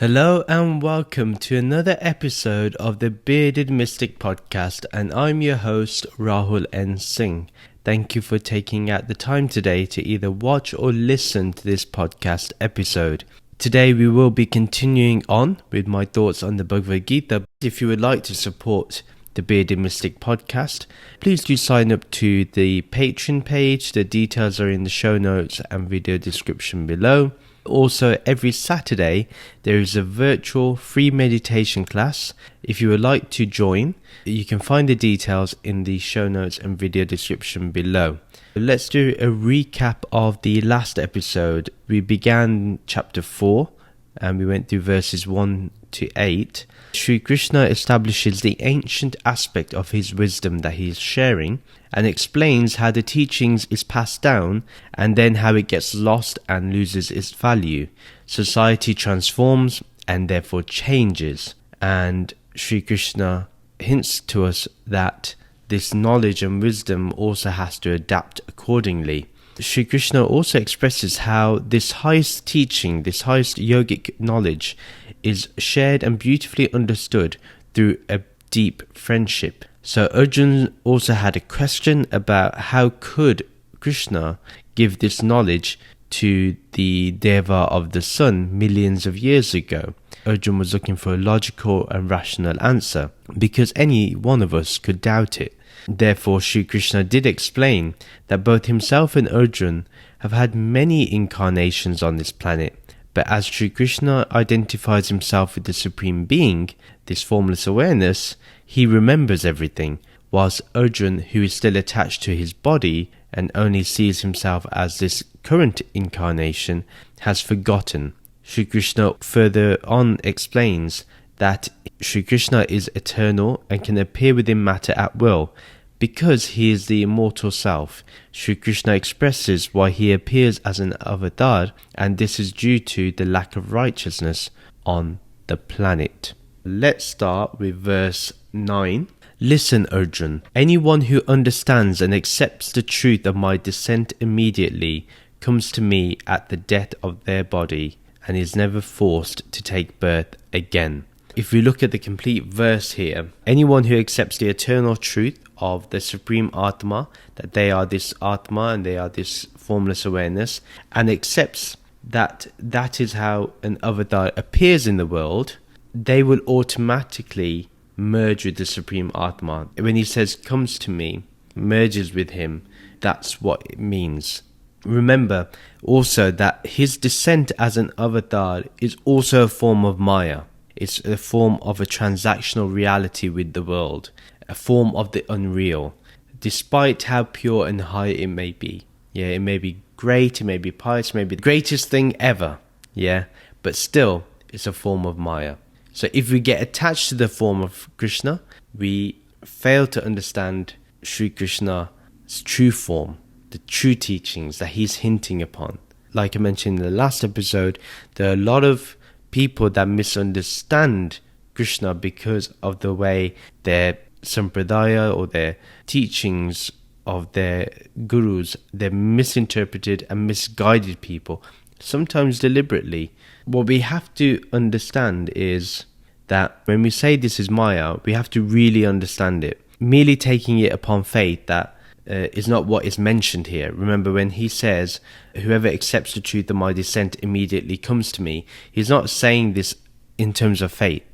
Hello and welcome to another episode of the Bearded Mystic Podcast, and I'm your host Rahul N. Singh. Thank you for taking out the time today to either watch or listen to this podcast episode. Today we will be continuing on with my thoughts on the Bhagavad Gita. If you would like to support the Bearded Mystic Podcast, please do sign up to the Patreon page. The details are in the show notes and video description below. Also, every Saturday there is a virtual free meditation class. If you would like to join, you can find the details in the show notes and video description below. Let's do a recap of the last episode. We began chapter 4 and we went through verses 1 to 8. Sri Krishna establishes the ancient aspect of his wisdom that he is sharing and explains how the teachings is passed down and then how it gets lost and loses its value. Society transforms and therefore changes, and Sri Krishna hints to us that this knowledge and wisdom also has to adapt accordingly. Sri Krishna also expresses how this highest teaching, this highest yogic knowledge is shared and beautifully understood through a deep friendship. So Arjuna also had a question about how could Krishna give this knowledge to the Deva of the sun millions of years ago. Arjuna was looking for a logical and rational answer because any one of us could doubt it. Therefore, Sri Krishna did explain that both himself and Arjuna have had many incarnations on this planet, but as Sri Krishna identifies himself with the Supreme Being, this formless awareness, he remembers everything, whilst Arjuna, who is still attached to his body and only sees himself as this current incarnation, has forgotten. Sri Krishna further on explains that Sri Krishna is eternal and can appear within matter at will. Because he is the immortal self, Sri Krishna expresses why he appears as an avatar, and this is due to the lack of righteousness on the planet. Let's start with verse 9. Listen, Arjuna. Anyone who understands and accepts the truth of my descent immediately comes to me at the death of their body and is never forced to take birth again. If we look at the complete verse here, anyone who accepts the eternal truth of the Supreme Atma, that they are this Atma and they are this formless awareness, and accepts that that is how an avatar appears in the world, they will automatically merge with the Supreme Atma. When he says comes to me, merges with him, that's what it means. Remember also that his descent as an avatar is also a form of Maya. It's a form of a transactional reality with the world, a form of the unreal, despite how pure and high it may be. Yeah, it may be great, it may be pious, it may be the greatest thing ever. Yeah, but still, it's a form of Maya. So if we get attached to the form of Krishna, we fail to understand Sri Krishna's true form, the true teachings that he's hinting upon. Like I mentioned in the last episode, there are a lot of people that misunderstand Krishna because of the way their sampradaya or their teachings of their gurus, they're misinterpreted and misguided people, sometimes deliberately. What we have to understand is that when we say this is Maya, we have to really understand it. Merely taking it upon faith that is not what is mentioned here. Remember when he says, whoever accepts the truth of my descent immediately comes to me, he's not saying this in terms of faith.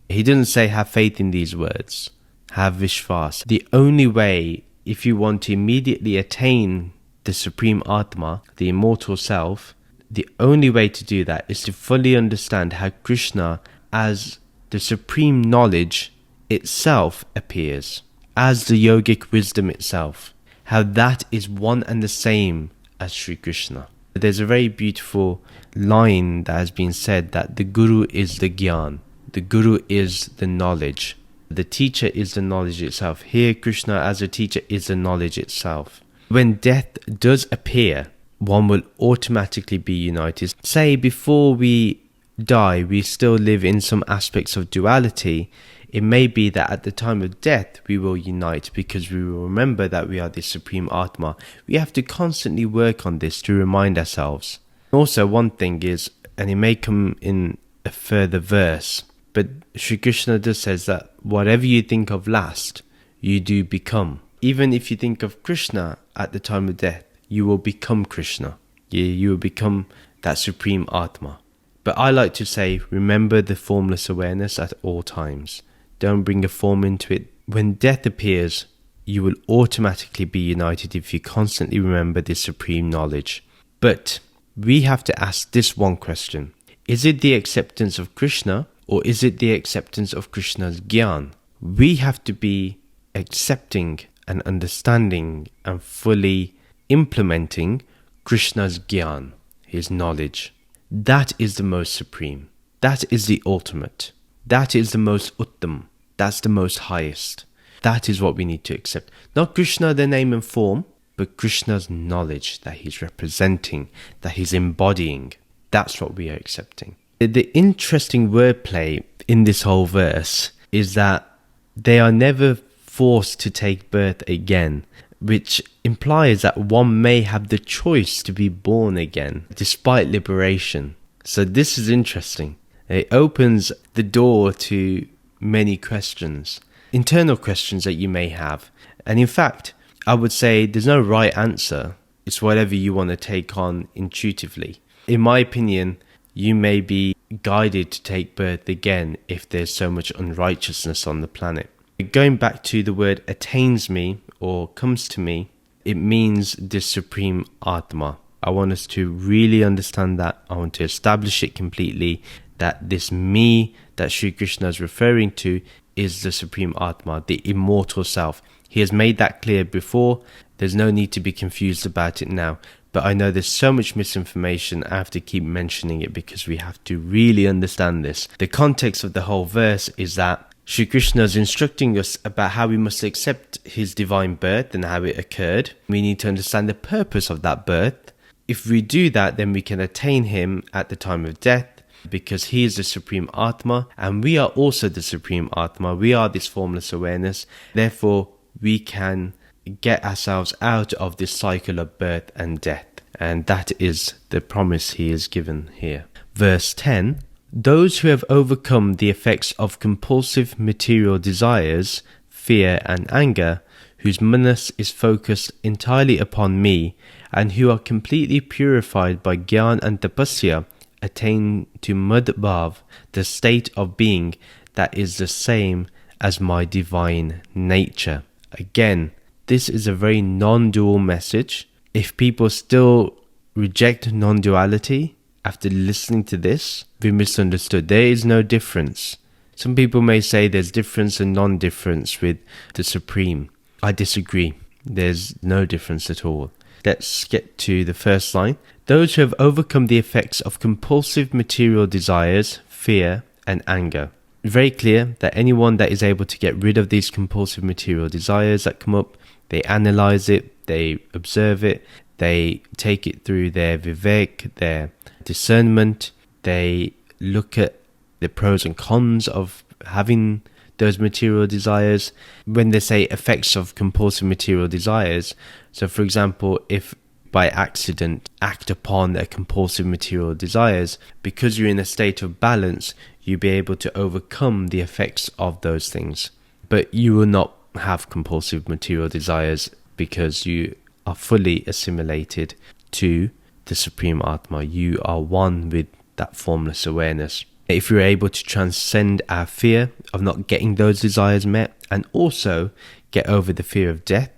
He doesn't say have faith in these words, have Vishwas. The only way, if you want to immediately attain the Supreme Atma, the immortal self, the only way to do that is to fully understand how Krishna as the supreme knowledge itself appears, as the yogic wisdom itself, how that is one and the same as Sri Krishna. There's a very beautiful line that has been said that the Guru is the Gyan, the Guru is the knowledge, the teacher is the knowledge itself. Here Krishna as a teacher is the knowledge itself. When death does appear, one will automatically be united. Say before we die, we still live in some aspects of duality. It may be that at the time of death we will unite because we will remember that we are the Supreme Atma. We have to constantly work on this to remind ourselves. Also, one thing is, and it may come in a further verse. But Sri Krishna just says that whatever you think of last, you do become. Even if you think of Krishna at the time of death, you will become Krishna. You will become that supreme Atma. But I like to say, remember the formless awareness at all times. Don't bring a form into it. When death appears, you will automatically be united if you constantly remember this supreme knowledge. But we have to ask this one question. Is it the acceptance of Krishna, or is it the acceptance of Krishna's Gyan? We have to be accepting and understanding and fully implementing Krishna's Gyan, his knowledge. That is the most supreme. That is the ultimate. That is the most uttam. That's the most highest. That is what we need to accept. Not Krishna, the name and form, but Krishna's knowledge that he's representing, that he's embodying. That's what we are accepting. The interesting wordplay in this whole verse is that they are never forced to take birth again, which implies that one may have the choice to be born again despite liberation. So this is interesting. It opens the door to many questions, internal questions that you may have. And in fact, I would say there's no right answer. It's whatever you want to take on intuitively. In my opinion, you may be guided to take birth again if there's so much unrighteousness on the planet. Going back to the word attains me or comes to me, it means the supreme Atma. I want us to really understand that. I want to establish it completely, that this me that Sri Krishna is referring to is the supreme Atma, the immortal self. He has made that clear before. There's no need to be confused about it now. But I know there's so much misinformation. I have to keep mentioning it because we have to really understand this. The context of the whole verse is that Sri Krishna is instructing us about how we must accept his divine birth and how it occurred. We need to understand the purpose of that birth. If we do that, then we can attain him at the time of death, because he is the supreme Atma and we are also the supreme Atma. We are this formless awareness. Therefore, we can get ourselves out of this cycle of birth and death. And that is the promise he is given here. Verse 10. Those who have overcome the effects of compulsive material desires, fear and anger, whose manas is focused entirely upon me, and who are completely purified by Gyan and Tapasya, attain to Madhbhav, the state of being that is the same as my divine nature. Again, this is a very non-dual message. If people still reject non-duality after listening to this, we misunderstood. There is no difference. Some people may say there's difference and non-difference with the Supreme. I disagree. There's no difference at all. Let's get to the first line. Those who have overcome the effects of compulsive material desires, fear and anger. Very clear that anyone that is able to get rid of these compulsive material desires that come up, they analyze it, they observe it, they take it through their vivek, their discernment, they look at the pros and cons of having those material desires. When they say effects of compulsive material desires, so for example, if by accident act upon their compulsive material desires, because you're in a state of balance, you'll be able to overcome the effects of those things. But you will not have compulsive material desires because you are fully assimilated to the Supreme Atma. You are one with that formless awareness. If you're able to transcend our fear of not getting those desires met and also get over the fear of death,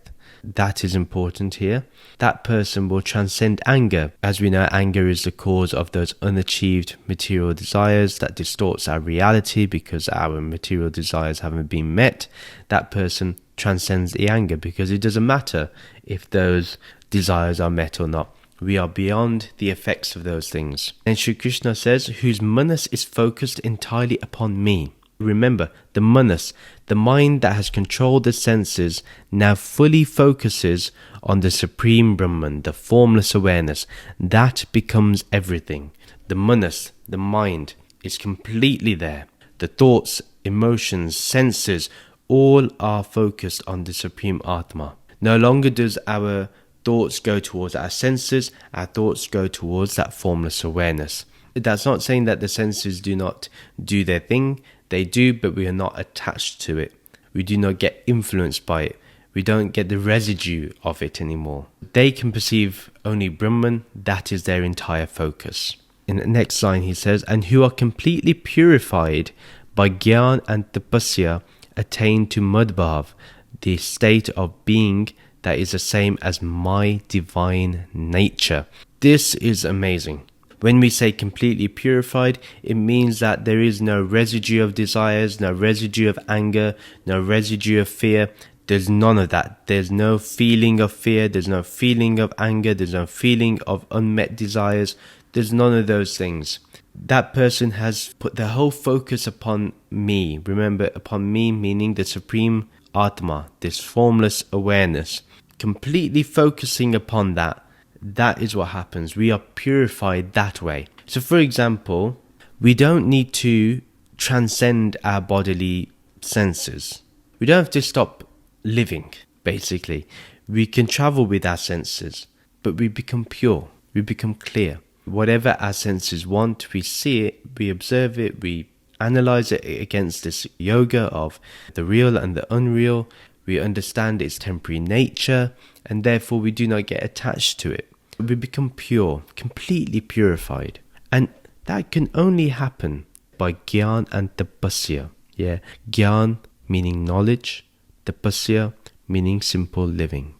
that is important here. That person will transcend anger. As we know, anger is the cause of those unachieved material desires that distorts our reality because our material desires haven't been met. That person transcends the anger because it doesn't matter if those desires are met or not. We are beyond the effects of those things. And Sri Krishna says, whose manas is focused entirely upon me. Remember, the manas, the mind that has controlled the senses, now fully focuses on the Supreme Brahman, the formless awareness. That becomes everything. The manas, the mind, is completely there. The thoughts, emotions, senses, all are focused on the Supreme Atma. No longer does our thoughts go towards our senses, our thoughts go towards that formless awareness. That's not saying that the senses do not do their thing. They do, but we are not attached to it. We do not get influenced by it. We don't get the residue of it anymore. They can perceive only Brahman. That is their entire focus. In the next line he says, and who are completely purified by Gyan and Tapasya attain to Madhbhav, the state of being that is the same as my divine nature. This is amazing. When we say completely purified, it means that there is no residue of desires, no residue of anger, no residue of fear. There's none of that. There's no feeling of fear. There's no feeling of anger. There's no feeling of unmet desires. There's none of those things. That person has put their whole focus upon me. Remember, upon me meaning the Supreme Atma, this formless awareness. Completely focusing upon that. That is what happens. We are purified that way. So for example, we don't need to transcend our bodily senses. We don't have to stop living, basically. We can travel with our senses, but we become pure. We become clear. Whatever our senses want, we see it, we observe it, we analyze it against this yoga of the real and the unreal. We understand its temporary nature, and therefore we do not get attached to it. We become pure, completely purified. And that can only happen by Gyan and Tapasya. Yeah, Gyan meaning knowledge, Tapasya meaning simple living.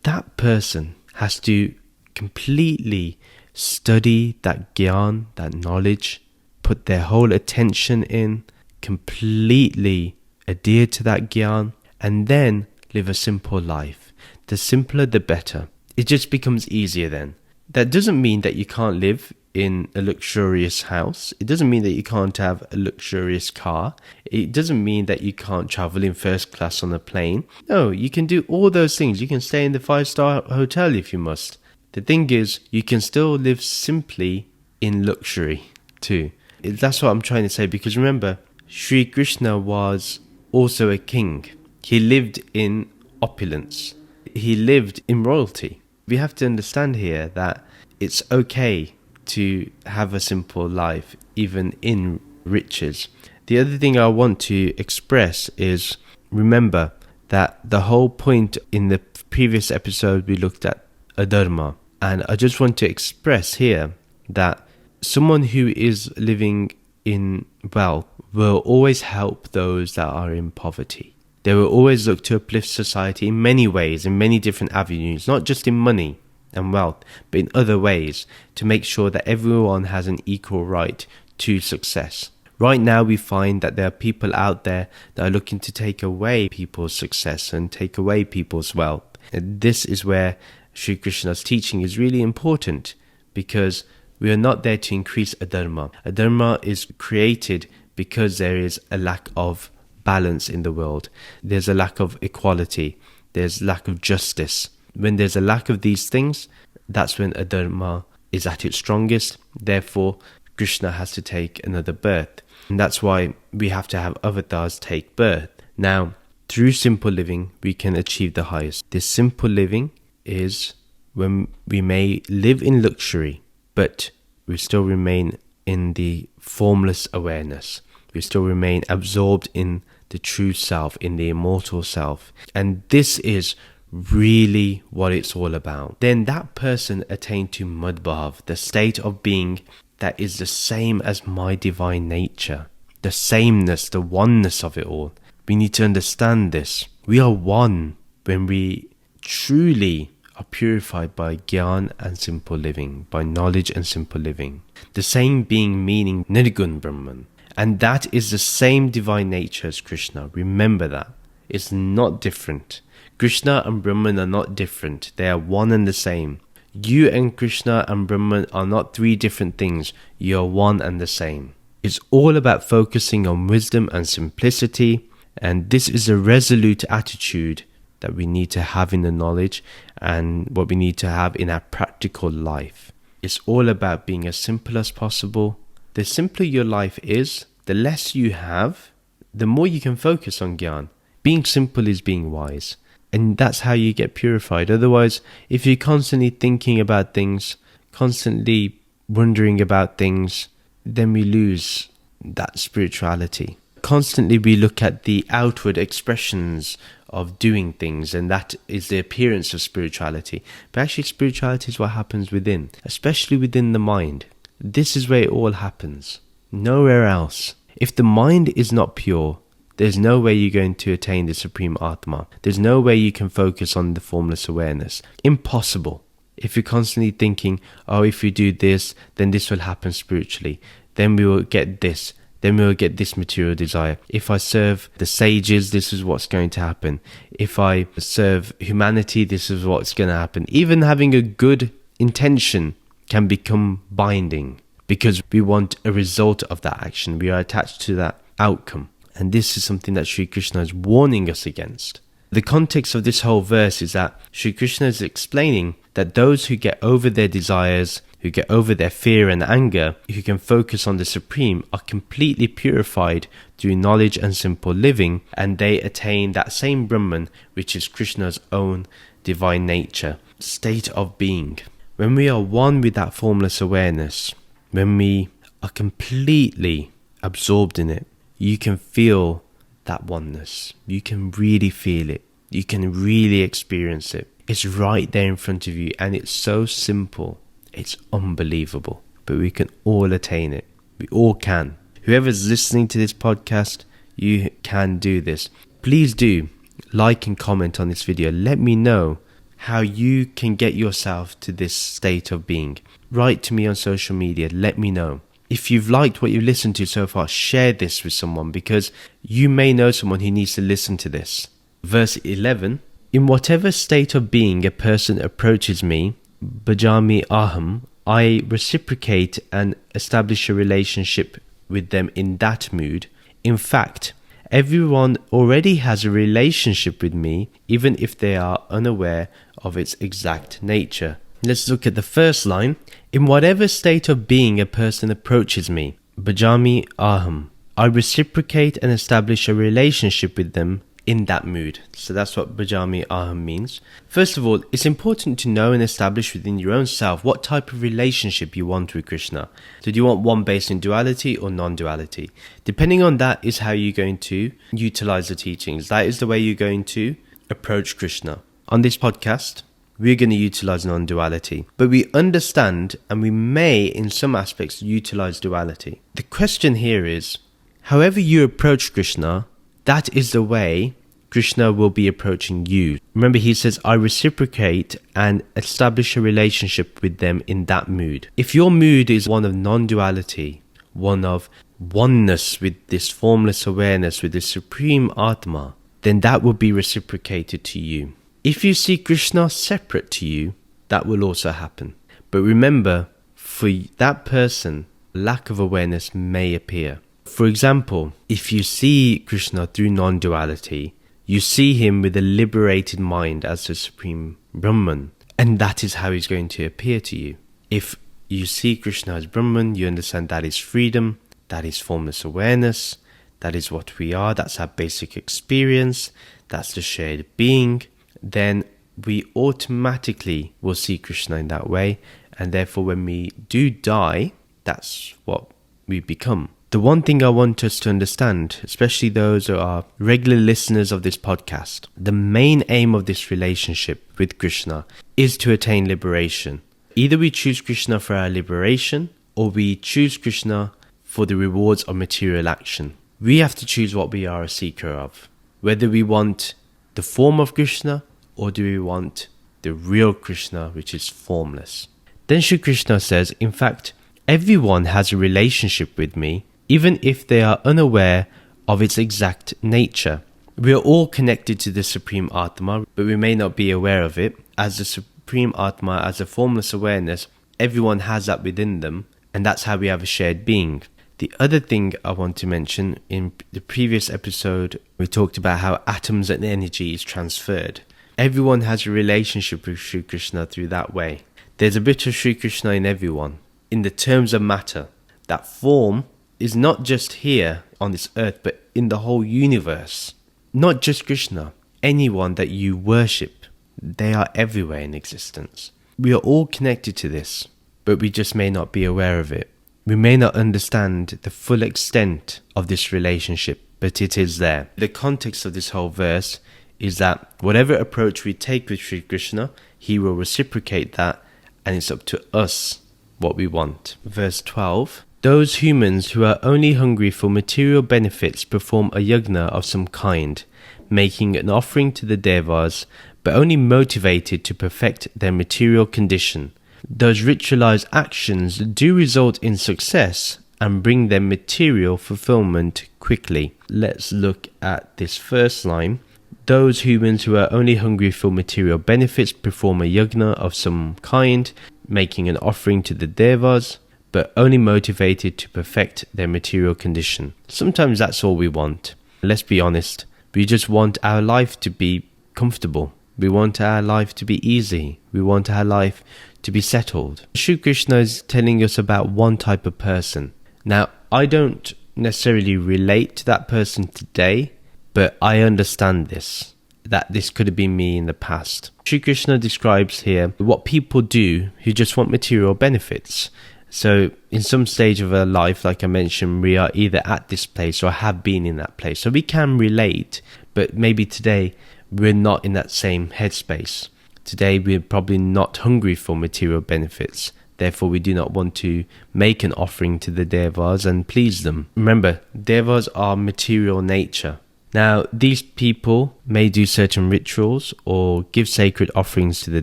That person has to completely study that Gyan, that knowledge, put their whole attention in, completely adhere to that Gyan, and then live a simple life. The simpler, the better. It just becomes easier then. That doesn't mean that you can't live in a luxurious house. It doesn't mean that you can't have a luxurious car. It doesn't mean that you can't travel in first class on a plane. No, you can do all those things. You can stay in the 5-star hotel if you must. The thing is, you can still live simply in luxury too. That's what I'm trying to say, because remember, Sri Krishna was also a king. He lived in opulence. He lived in royalty. We have to understand here that it's okay to have a simple life, even in riches. The other thing I want to express is, remember that the whole point in the previous episode we looked at adharma. And I just want to express here that someone who is living in wealth will always help those that are in poverty. They will always look to uplift society in many ways, in many different avenues, not just in money and wealth, but in other ways, to make sure that everyone has an equal right to success. Right now we find that there are people out there that are looking to take away people's success and take away people's wealth. And this is where Sri Krishna's teaching is really important, because we are not there to increase adharma. Adharma is created because there is a lack of balance in the world. There's a lack of equality. There's lack of justice. When there's a lack of these things, that's when adharma is at its strongest. Therefore, Krishna has to take another birth. And that's why we have to have avatars take birth. Now, through simple living, we can achieve the highest. This simple living is when we may live in luxury, but we still remain in the formless awareness. We still remain absorbed in the true self, in the immortal self. And this is really what it's all about. Then that person attained to Madhbhav, the state of being that is the same as my divine nature. The sameness, the oneness of it all. We need to understand this. We are one when we truly are purified by Gyan and simple living, by knowledge and simple living. The same being meaning Nirgun Brahman. And that is the same divine nature as Krishna. Remember that. It's not different. Krishna and Brahman are not different. They are one and the same. You and Krishna and Brahman are not three different things. You are one and the same. It's all about focusing on wisdom and simplicity. And this is a resolute attitude that we need to have in the knowledge and what we need to have in our practical life. It's all about being as simple as possible. The simpler your life is, the less you have, the more you can focus on Gyan. Being simple is being wise. And that's how you get purified. Otherwise, if you're constantly thinking about things, constantly wondering about things, then we lose that spirituality. Constantly we look at the outward expressions of doing things, and that is the appearance of spirituality. But actually spirituality is what happens within, especially within the mind. This is where it all happens. Nowhere else. If the mind is not pure, there's no way you're going to attain the Supreme Atma. There's no way you can focus on the formless awareness. Impossible. If you're constantly thinking, oh, if you do this, then this will happen spiritually. Then we will get this. Then we will get this material desire. If I serve the sages, this is what's going to happen. If I serve humanity, this is what's going to happen. Even having a good intention can become binding because we want a result of that action. We are attached to that outcome. And this is something that Sri Krishna is warning us against. The context of this whole verse is that Sri Krishna is explaining that those who get over their desires, who get over their fear and anger, who can focus on the Supreme, are completely purified through knowledge and simple living, and they attain that same Brahman, which is Krishna's own divine nature, state of being. When we are one with that formless awareness, when we are completely absorbed in it, you can feel that oneness. You can really feel it. You can really experience it. It's right there in front of you, and it's so simple. It's unbelievable. But we can all attain it. We all can. Whoever's listening to this podcast, you can do this. Please do like and comment on this video. Let me know how you can get yourself to this state of being. Write to me on social media. Let me know. If you've liked what you've listened to so far, share this with someone, because you may know someone who needs to listen to this. Verse 11, in whatever state of being a person approaches me, bhajami aham, I reciprocate and establish a relationship with them in that mood. In fact, everyone already has a relationship with me, even if they are unaware of its exact nature. Let's look at the first line. In whatever state of being a person approaches me, bhajami aham, I reciprocate and establish a relationship with them in that mood. So that's what bhajami aham means. First of all, it's important to know and establish within your own self what type of relationship you want with Krishna. So do you want one based in duality or non-duality? Depending on that is how you're going to utilize the teachings. That is the way you're going to approach Krishna. On this podcast, we're going to utilize non-duality, but we understand and we may in some aspects utilize duality. The question here is, however you approach Krishna, that is the way Krishna will be approaching you. Remember, he says, I reciprocate and establish a relationship with them in that mood. If your mood is one of non-duality, one of oneness with this formless awareness, with the Supreme Atma, then that will be reciprocated to you. If you see Krishna separate to you, that will also happen. But remember, for that person, lack of awareness may appear. For example, if you see Krishna through non-duality, you see him with a liberated mind as the Supreme Brahman, and that is how he's going to appear to you. If you see Krishna as Brahman, you understand that is freedom, that is formless awareness, that is what we are, that's our basic experience, that's the shared being, then we automatically will see Krishna in that way, and therefore when we do die, that's what we become. The one thing I want us to understand, especially those who are regular listeners of this podcast, the main aim of this relationship with Krishna is to attain liberation. Either we choose Krishna for our liberation, or we choose Krishna for the rewards of material action. We have to choose what we are a seeker of. Whether we want the form of Krishna, or do we want the real Krishna, which is formless? Then Shri Krishna says, in fact, everyone has a relationship with me, even if they are unaware of its exact nature. We are all connected to the Supreme Atma, but we may not be aware of it. As the Supreme Atma, as a formless awareness, everyone has that within them, and that's how we have a shared being. The other thing I want to mention, in the previous episode, we talked about how atoms and energy is transferred. Everyone has a relationship with Sri Krishna through that way. There's a bit of Sri Krishna in everyone. In the terms of matter, that form is not just here on this earth, but in the whole universe. Not just Krishna. Anyone that you worship, they are everywhere in existence. We are all connected to this, but we just may not be aware of it. We may not understand the full extent of this relationship, but it is there. The context of this whole verse is that whatever approach we take with Sri Krishna, he will reciprocate that, and it's up to us what we want. Verse 12. Those humans who are only hungry for material benefits perform a yajna of some kind, making an offering to the devas, but only motivated to perfect their material condition. Those ritualized actions do result in success and bring them material fulfillment quickly. Let's look at this first line. Those humans who are only hungry for material benefits perform a yajna of some kind, making an offering to the devas, but only motivated to perfect their material condition. Sometimes that's all we want. Let's be honest. We just want our life to be comfortable. We want our life to be easy. We want our life to be settled. Sri Krishna is telling us about one type of person. Now, I don't necessarily relate to that person today, but I understand that this could have been me in the past. Sri Krishna describes here what people do who just want material benefits. So in some stage of our life, like I mentioned, we are either at this place or have been in that place. So we can relate, but maybe today we're not in that same headspace. Today we're probably not hungry for material benefits. Therefore, we do not want to make an offering to the devas and please them. Remember, devas are material nature. Now, these people may do certain rituals or give sacred offerings to the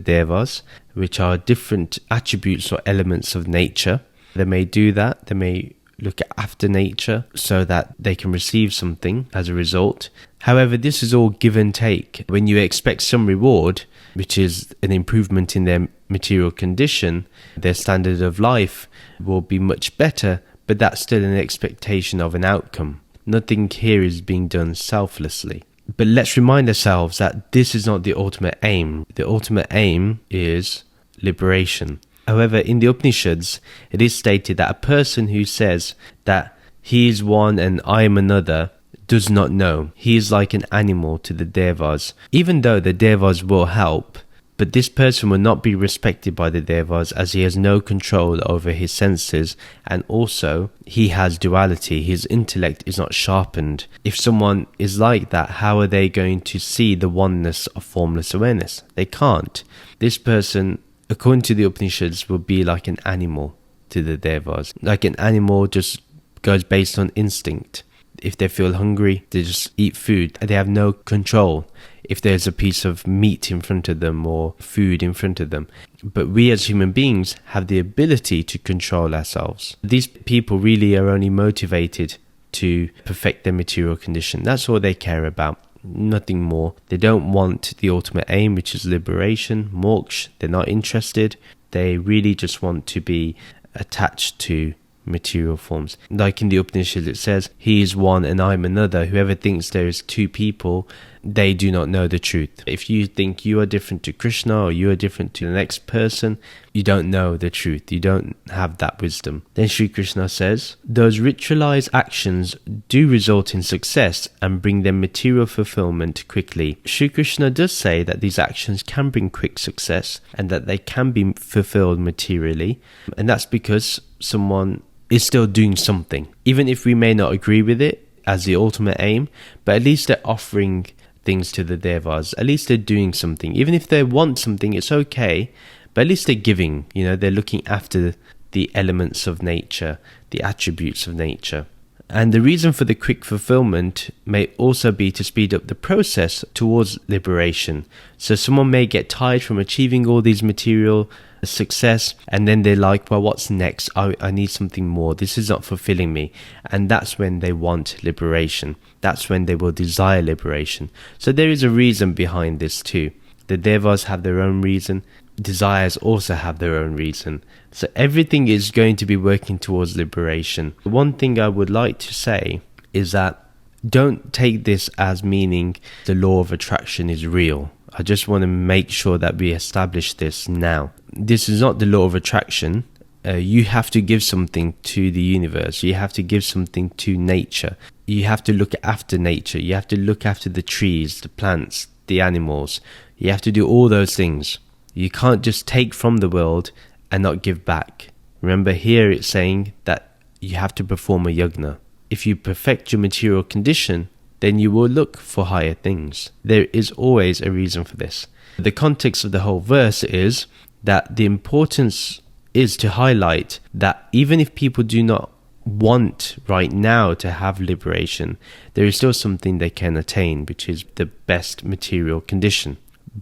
devas, which are different attributes or elements of nature. They may do that. They may look after nature so that they can receive something as a result. However, this is all give and take. When you expect some reward, which is an improvement in their material condition, their standard of life will be much better, but that's still an expectation of an outcome. Nothing here is being done selflessly. But let's remind ourselves that this is not the ultimate aim. The ultimate aim is liberation. However, in the Upanishads, it is stated that a person who says that he is one and I am another does not know. He is like an animal to the devas. Even though the devas will help, but this person will not be respected by the devas as he has no control over his senses, and also he has duality. His intellect is not sharpened. If someone is like that, how are they going to see the oneness of formless awareness? They can't. This person, according to the Upanishads, will be like an animal to the devas. Like an animal just goes based on instinct. If they feel hungry, they just eat food. They have no control if there's a piece of meat in front of them or food in front of them. But we as human beings have the ability to control ourselves. These people really are only motivated to perfect their material condition. That's all they care about. Nothing more. They don't want the ultimate aim, which is liberation, moksha. They're not interested. They really just want to be attached to material forms. Like in the Upanishads, it says, he is one and I am another. Whoever thinks there is two people, they do not know the truth. If you think you are different to Krishna or you are different to the next person, you don't know the truth. You don't have that wisdom. Then Sri Krishna says, those ritualized actions do result in success and bring them material fulfillment quickly. Sri Krishna does say that these actions can bring quick success and that they can be fulfilled materially. And that's because someone is still doing something. Even if we may not agree with it as the ultimate aim, but at least they're offering things to the devas. At least they're doing something. Even if they want something, it's okay, but at least they're giving. You know, they're looking after the elements of nature, the attributes of nature. And the reason for the quick fulfillment may also be to speed up the process towards liberation. So someone may get tired from achieving all these material success, and then they're like, well, what's next? I need something more. This is not fulfilling me. And that's when they want liberation. That's when they will desire liberation. So there is a reason behind this too. The devas have their own reason. Desires also have their own reason. So everything is going to be working towards liberation. One thing I would like to say is that don't take this as meaning the law of attraction is real. I just want to make sure that we establish this now. This is not the law of attraction. You have to give something to the universe. You have to give something to nature. You have to look after nature. You have to look after the trees, the plants, the animals. You have to do all those things. You can't just take from the world and not give back. Remember here it's saying that you have to perform a yagna. If you perfect your material condition, then you will look for higher things. There is always a reason for this. The context of the whole verse is that the importance is to highlight that even if people do not want right now to have liberation, there is still something they can attain, which is the best material condition.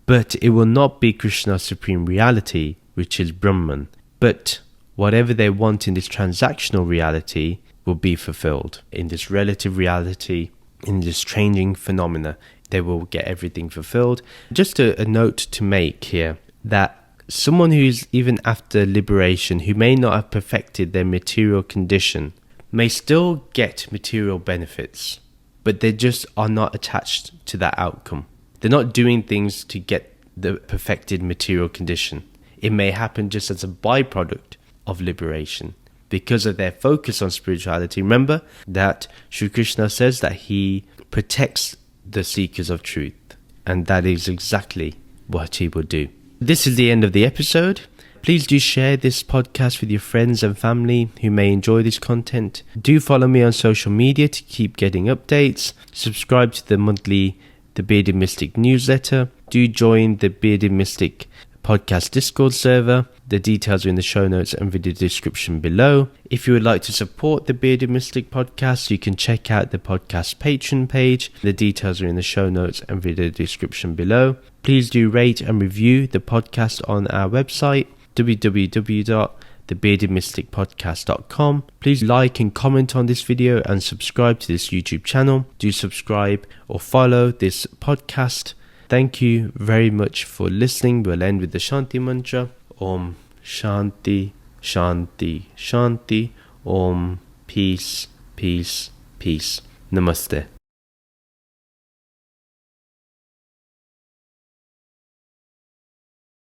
But it will not be Krishna's supreme reality, which is Brahman. But whatever they want in this transactional reality will be fulfilled. In this relative reality, in this changing phenomena, they will get everything fulfilled. Just a note to make here, that someone who's even after liberation, who may not have perfected their material condition, may still get material benefits, but they just are not attached to that outcome. They're not doing things to get the perfected material condition. It may happen just as a byproduct of liberation because of their focus on spirituality. Remember that Shri Krishna says that he protects the seekers of truth, and that is exactly what he will do. This is the end of the episode. Please do share this podcast with your friends and family who may enjoy this content. Do follow me on social media to keep getting updates. Subscribe to the monthly The Bearded Mystic newsletter. Do join the Bearded Mystic podcast Discord server. The details are in the show notes and video description below. If you would like to support the Bearded Mystic podcast, you can check out the podcast Patreon page. The details are in the show notes and video description below. Please do rate and review the podcast on our website, www.thebeardedmysticpodcast.com. Please like and comment on this video and subscribe to this YouTube channel. Do subscribe or follow this podcast. Thank you very much for listening. We'll end with the Shanti mantra. Om Shanti, Shanti, Shanti. Om Peace, Peace, Peace. Namaste.